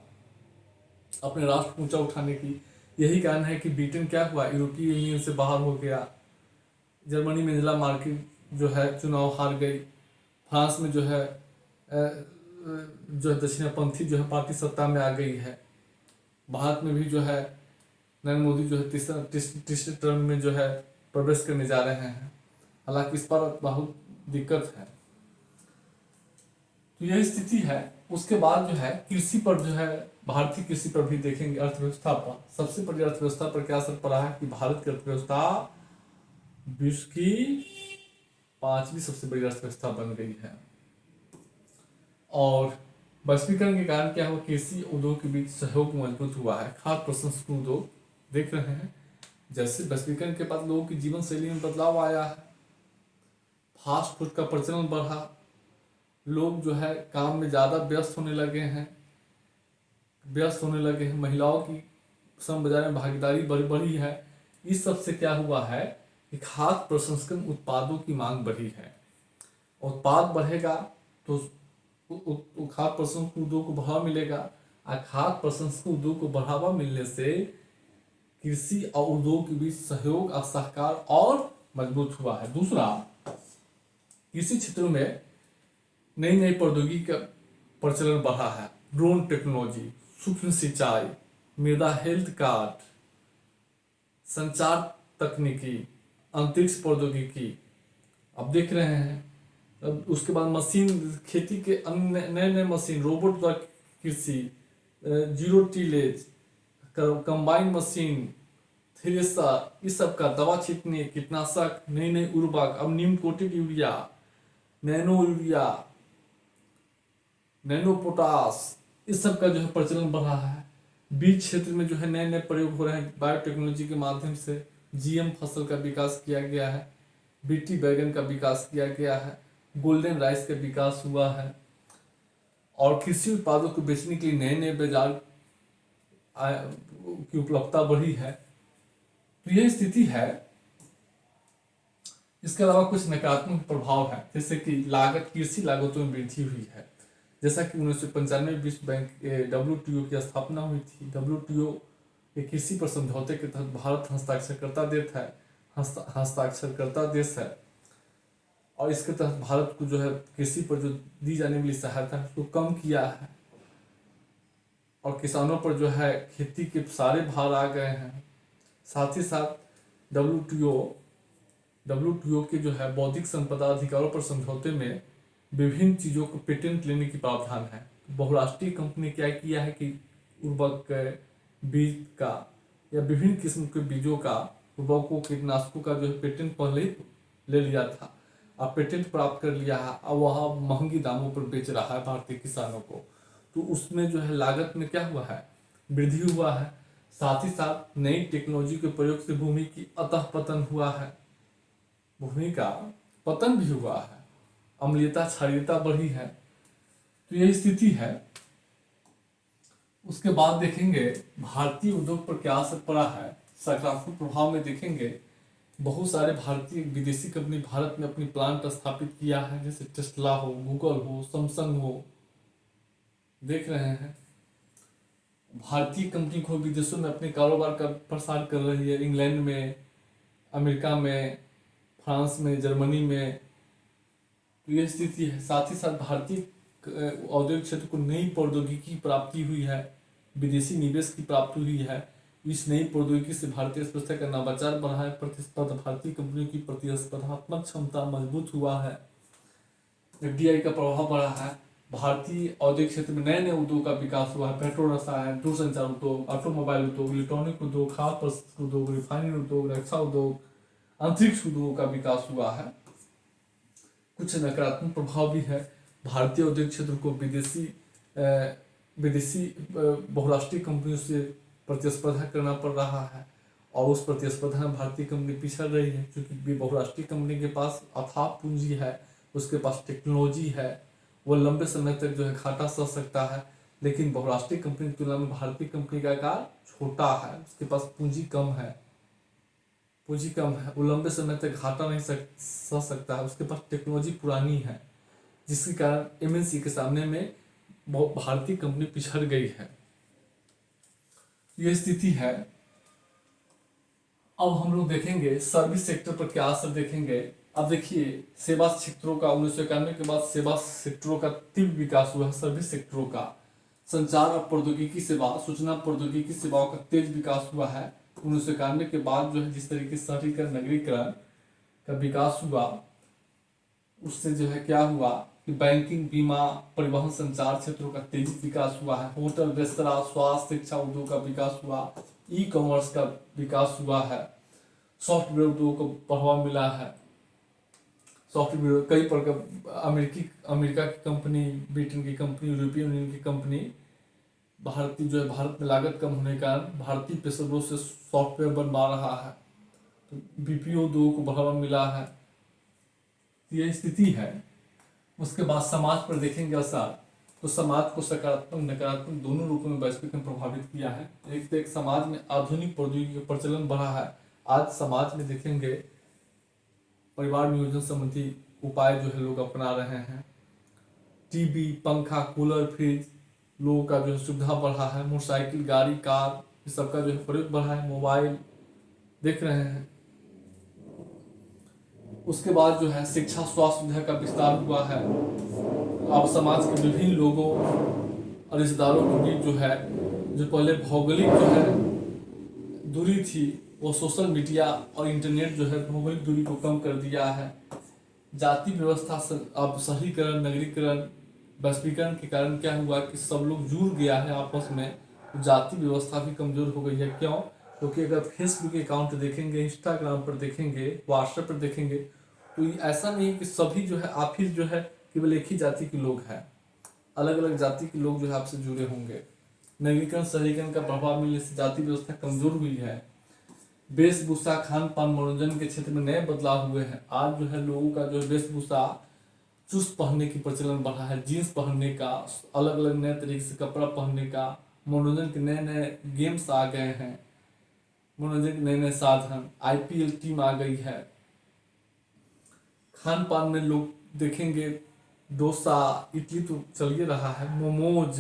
अपने राष्ट्र को ऊंचा उठाने की। यही कारण है कि ब्रिटेन क्या हुआ, यूरोपीय यूनियन से बाहर हो गया। जर्मनी में एंजेला मर्केल जो है चुनाव हार गई। फ्रांस में जो है दक्षिणपंथी जो है पार्टी सत्ता में आ गई है। भारत में भी जो है नरेंद्र मोदी जो है तीसरे टर्म में जो है प्रवेश करने जा रहे हैं। हालांकि इस पर बहुत दिक्कत है। तो यह स्थिति है। उसके बाद जो है कृषि पर जो है, भारतीय कृषि पर भी देखेंगे, अर्थव्यवस्था पर। सबसे बड़ी अर्थव्यवस्था पर क्या असर पड़ा है कि भारत की अर्थव्यवस्था विश्व की 5वीं सबसे बड़ी अर्थव्यवस्था बन गई है। और वैश्वीकरण के कारण क्या हुआ, कृषि उद्योग के बीच सहयोग मजबूत हुआ है। खाद्य प्रसंस्करण उद्योग देख रहे हैं, जैसे वैश्वीकरण के बाद लोगों की जीवन शैली में बदलाव आया है। फास्ट फूड का प्रचलन बढ़ा, लोग जो है काम में ज़्यादा व्यस्त होने लगे हैं, महिलाओं की श्रम बाजार में भागीदारी बढ़ी है। इस सब से क्या हुआ है कि खाद्य प्रसंस्करण उत्पादों की मांग बढ़ी है। उत्पाद बढ़ेगा तो खाद्य प्रसंस्करण उद्योग को बढ़ावा मिलेगा, और खाद्य प्रसंस्करण उद्योग को बढ़ावा मिलने से कृषि और उद्योग के बीच सहयोग और सहकार और मजबूत हुआ है। दूसरा, कृषि क्षेत्रों में नई नई प्रौद्योगिकी का प्रचलन बढ़ा है। ड्रोन टेक्नोलॉजी, सूक्ष्म सिंचाई, मृदा हेल्थ कार्ड, संचार तकनीकी, अंतरिक्ष प्रौद्योगिकी, अब देख रहे हैं। अब उसके बाद मशीन, खेती के अन्य नए नए मशीन, रोबोट द्वारा कृषि, zero tillage, combine machine, thresher, इस सब का दवा छींटने, कीटनाशक, नई नई उर्वरक, अब नीम coated urea, nano urea, nano potash, इस सब का जो है प्रचलन बढ़ा है। बीज क्षेत्र में जो है नए नए प्रयोग हो रहे हैं। बायोटेक्नोलॉजी के माध्यम से जीएम फसल का विकास किया गया है, बीटी बैगन का विकास किया गया है, गोल्डन राइस का विकास हुआ है, और कृषि उत्पादों को बेचने के लिए नए नए बाजार की उपलब्धता बढ़ी है। तो यह स्थिति है। इसके अलावा कुछ नकारात्मक प्रभाव है, जैसे कि लागत, कृषि लागतों में वृद्धि हुई है। जैसा कि 1995 विश्व बैंक WTO की स्थापना हुई थी। WTO के कृषि पर समझौते के तहत भारत हस्ताक्षरकर्ता देश है, और इसके तहत भारत को जो है कृषि पर जो दी जाने वाली सहायता है उसको कम किया है, और किसानों पर जो है खेती के सारे भार आ गए हैं। साथ ही साथ WTO के जो है बौद्धिक संपदा अधिकारों पर समझौते में विभिन्न चीज़ों को पेटेंट लेने की प्रावधान है। बहुराष्ट्रीय कंपनी क्या किया है कि उर्वरक, बीज का या विभिन्न किस्म के बीजों का, उर्वरकों, कीटनाशकों का जो है पेटेंट पहले ही ले लिया था, अब पेटेंट प्राप्त कर लिया है, अब वह महंगी दामों पर बेच रहा है भारतीय किसानों को। तो उसमें जो है लागत में क्या हुआ है, वृद्धि हुआ है। साथ ही साथ नई टेक्नोलॉजी के प्रयोग से भूमि की अतः पतन हुआ है, भूमि का पतन भी हुआ है, अम्लीयता क्षारीयता बढ़ी है। तो यही स्थिति है। उसके बाद देखेंगे भारतीय उद्योग पर क्या असर पड़ा है। सकारात्मक प्रभाव में देखेंगे बहुत सारे भारतीय विदेशी कंपनी भारत में अपनी प्लांट स्थापित किया है, जैसे टेस्ला हो, गूगल हो, सैमसंग हो, देख रहे हैं। भारतीय कंपनी को विदेशों में अपने कारोबार का प्रसार कर रही है, इंग्लैंड में, अमेरिका में, फ्रांस में, जर्मनी में। तो यह स्थिति है। साथ ही साथ भारतीय औद्योगिक क्षेत्र को नई प्रौद्योगिकी की प्राप्ति हुई है, विदेशी निवेश की प्राप्ति हुई है। इस नई प्रौद्योगिकी से भारतीय अर्थव्यवस्था का नवाचार बढ़ा है, प्रतिस्पर्धा, भारतीय कंपनियों की प्रतिस्पर्धात्मक क्षमता मजबूत हुआ है, FDI का प्रभाव बढ़ा है। भारतीय औद्योगिक क्षेत्र में नए नए उद्योग का विकास हुआ है, पेट्रो रसायन, दूरसंचार उद्योग, ऑटोमोबाइल उद्योग, इलेक्ट्रॉनिक उद्योग, खाद्य प्रसंस्करण उद्योग, रिफाइनरी उद्योग, रक्षा उद्योग, अंतरिक्ष उद्योग का विकास हुआ है। कुछ नकारात्मक प्रभाव भी है। भारतीय औद्योगिक क्षेत्र को विदेशी बहुराष्ट्रीय कंपनियों से प्रतिस्पर्धा करना पड़ रहा है, और उस प्रतिस्पर्धा में भारतीय कंपनी पिछड़ रही है, क्योंकि बहुराष्ट्रीय कंपनी के पास अथाह पूंजी है, उसके पास टेक्नोलॉजी है, वो लंबे समय तक जो है घाटा सह सकता है। लेकिन बहुराष्ट्रीय कंपनी की तुलना में भारतीय कंपनी का आकार छोटा है, उसके पास पूंजी कम है, वो लंबे समय तक घाटा नहीं सह सकता है, उसके पास टेक्नोलॉजी पुरानी है, जिसके कारण एमएनसी के सामने में भारतीय कंपनी पिछड़ गई है। ये स्थिति है। अब हम लोग देखेंगे सर्विस सेक्टर पर क्या असर देखेंगे। अब देखिए, सेवा क्षेत्रों का 1991 के बाद सेवा सेक्टरों का तीव्र विकास हुआ है। सर्विस सेक्टरों का संचार और प्रौद्योगिकी सेवा, सूचना प्रौद्योगिकी सेवाओं का तेज विकास हुआ है। 1991 के बाद जो है जिस तरीके से शहरीकरण नगरीकरण का विकास हुआ, उससे जो है क्या हुआ कि बैंकिंग, बीमा, परिवहन, संचार क्षेत्रों का तेजी विकास हुआ है। होटल, रेस्तरां, स्वास्थ्य, शिक्षा उद्योग का विकास हुआ, ई कॉमर्स का विकास हुआ है, सॉफ्टवेयर उद्योग को बढ़ावा मिला है। सॉफ्टवेयर कई प्रकार, अमेरिका की कंपनी, ब्रिटेन की कंपनी, यूरोपियन यूनियन की कंपनी, भारत में लागत कम होने के कारण भारतीय पेशेवरों से सॉफ्टवेयर बनवा रहा है, तो बीपीओ उद्योग को बढ़ावा मिला है। ये स्थिति है। उसके बाद समाज पर देखेंगे असर, तो समाज को सकारात्मक नकारात्मक दोनों रूपों में वैश्विक ने प्रभावित किया है। एक तो एक समाज में आधुनिक प्रौद्योगिकी का प्रचलन बढ़ा है। आज समाज में देखेंगे परिवार नियोजन संबंधी उपाय जो है लोग अपना रहे हैं। टीवी, पंखा, कूलर, फ्रिज, लोगों का जो है सुविधा बढ़ा है। मोटरसाइकिल, गाड़ी, कार, इस सबका जो है प्रयोग बढ़ा है। मोबाइल देख रहे हैं। उसके बाद जो है शिक्षा, स्वास्थ्य सुविधा का विस्तार हुआ है। अब समाज के विभिन्न लोगों और रिश्तेदारों के बीच जो है, जो पहले भौगोलिक जो है दूरी थी, वो सोशल मीडिया और इंटरनेट जो है भौगोलिक दूरी को कम कर दिया है। जाति व्यवस्था अब शहरीकरण, नगरीकरण, वैश्वीकरण के कारण क्या हुआ कि सब लोग जुड़ गया है आपस में, तो जाति व्यवस्था भी कमजोर हो गई है। क्यों? क्योंकि अगर फेसबुक अकाउंट देखेंगे, इंस्टाग्राम पर देखेंगे, व्हाट्सएप पर देखेंगे, तो ऐसा नहीं है कि सभी जो है आप ही जो है केवल एक ही जाति के लोग हैं। अलग अलग जाति के लोग जो है आपसे जुड़े होंगे। नगरीकरण, शहरीकरण का प्रभाव मिलने से जाति व्यवस्था कमजोर हुई है। वेशभूषा, खान पान, मनोरंजन के क्षेत्र में नए बदलाव हुए हैं। आज जो है लोगों का जो वेशभूषा, चुस्त पहनने की प्रचलन बढ़ा है, जीन्स पहनने का, अलग अलग नए तरीके से कपड़ा पहनने का, मनोरंजन के नए नए गेम्स आ गए हैं, मनोरंजन के नए नए साधन, आईपीएल टीम आ गई है। खान पान में लोग देखेंगे डोसा, इडली तो चल ही रहा है, मोमोज,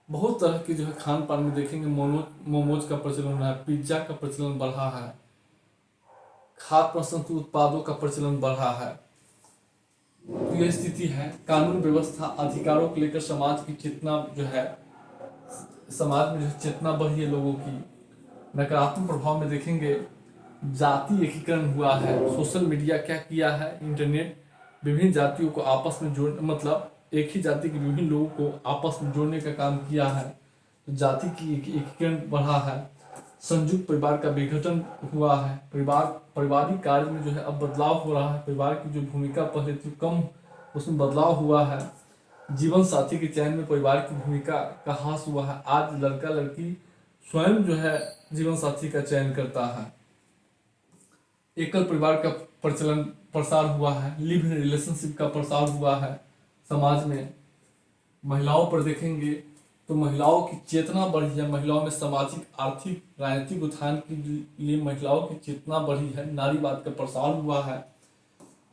बहुत तरह के जो है खान पान में देखेंगे मोमोज का प्रचलन हो रहा है, पिज्जा का प्रचलन बढ़ा है, खाद्य प्रसंस्कृत उत्पादों का प्रचलन बढ़ा है। तो यह स्थिति है। कानून व्यवस्था, अधिकारों को लेकर समाज की चेतना जो है, समाज में जो चेतना बढ़ी है लोगों की। नकारात्मक प्रभाव में देखेंगे जाति एकीकरण हुआ है। सोशल मीडिया क्या किया है, इंटरनेट विभिन्न जातियों को आपस में जोड़, मतलब एक ही जाति के विभिन्न लोगों को आपस में जोड़ने का काम किया है, तो जाति की एकीकरण बढ़ा है। संयुक्त परिवार का विघटन हुआ है। पारिवारिक कार्य में जो है अब बदलाव हो रहा है। परिवार की जो भूमिका पहले थी कम, उसमें बदलाव हुआ है। जीवन साथी के चयन में परिवार की भूमिका का ह्रास हुआ है। आज लड़का लड़की स्वयं जो है जीवन साथी का चयन करता है। एकल परिवार का प्रसार हुआ है। लिव इन रिलेशनशिप का प्रसार हुआ है समाज में। महिलाओं पर देखेंगे तो महिलाओं की चेतना बढ़ी है। महिलाओं में सामाजिक, आर्थिक, राजनीतिक उत्थान के लिए महिलाओं की चेतना बढ़ी है। नारीवाद का प्रसार हुआ है।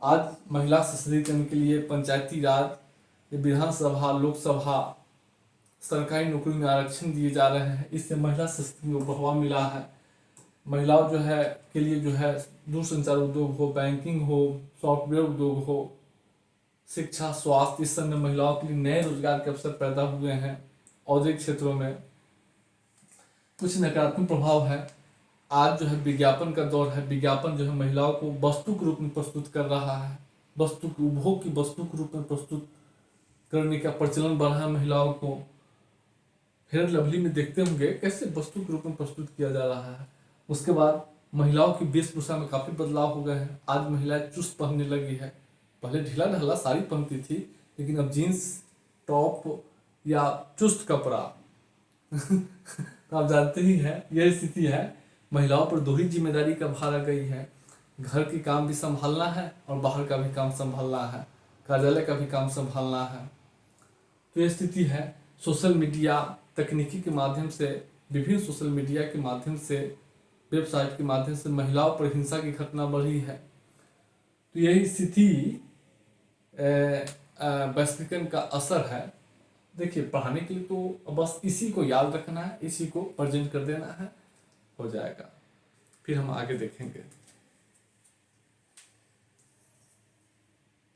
आज महिला सशक्तिकरण के लिए पंचायती राज, विधानसभा, लोकसभा, सरकारी नौकरी में आरक्षण दिए जा रहे हैं। इससे महिला सशक्तिकरण को बढ़ावा मिला है। महिलाओं जो है के लिए जो है दूरसंचार उद्योग हो, बैंकिंग हो, सॉफ्टवेयर उद्योग हो, शिक्षा, स्वास्थ्य, इस सब में महिलाओं के लिए नए रोजगार के अवसर पैदा हुए हैं। औद्योगिक क्षेत्रों में कुछ नकारात्मक प्रभाव है। आज जो है विज्ञापन का दौर है। विज्ञापन जो है महिलाओं को वस्तु के रूप में प्रस्तुत कर रहा है। वस्तु की, उपभोग की वस्तु के रूप में प्रस्तुत करने का प्रचलन बढ़ा है महिलाओं को। फेयर लवली में देखते होंगे कैसे वस्तु के रूप में प्रस्तुत किया जा रहा है। उसके बाद महिलाओं की वेशभूषा में काफी बदलाव हो गए हैं। आज महिलाएं चुस्त पहनने लगी है। पहले ढीला ढाला साड़ी पहनती थी, लेकिन अब जीन्स, टॉप या चुस्त कपड़ा तो आप जानते ही हैं यह स्थिति है। महिलाओं पर दोहरी जिम्मेदारी का भार आ गई है। घर के काम भी संभालना है और बाहर का भी काम संभालना है, कार्यालय का भी काम संभालना है। तो यह स्थिति है। सोशल मीडिया तकनीकी के माध्यम से, विभिन्न सोशल मीडिया के माध्यम से, वेबसाइट के माध्यम से महिलाओं पर हिंसा की घटना बढ़ी है। तो यही स्थिति वैश्वीकरण का असर है। देखिए, पढ़ाने के लिए तो बस इसी को याद रखना है, इसी को प्रेजेंट कर देना है, हो जाएगा, फिर हम आगे देखेंगे।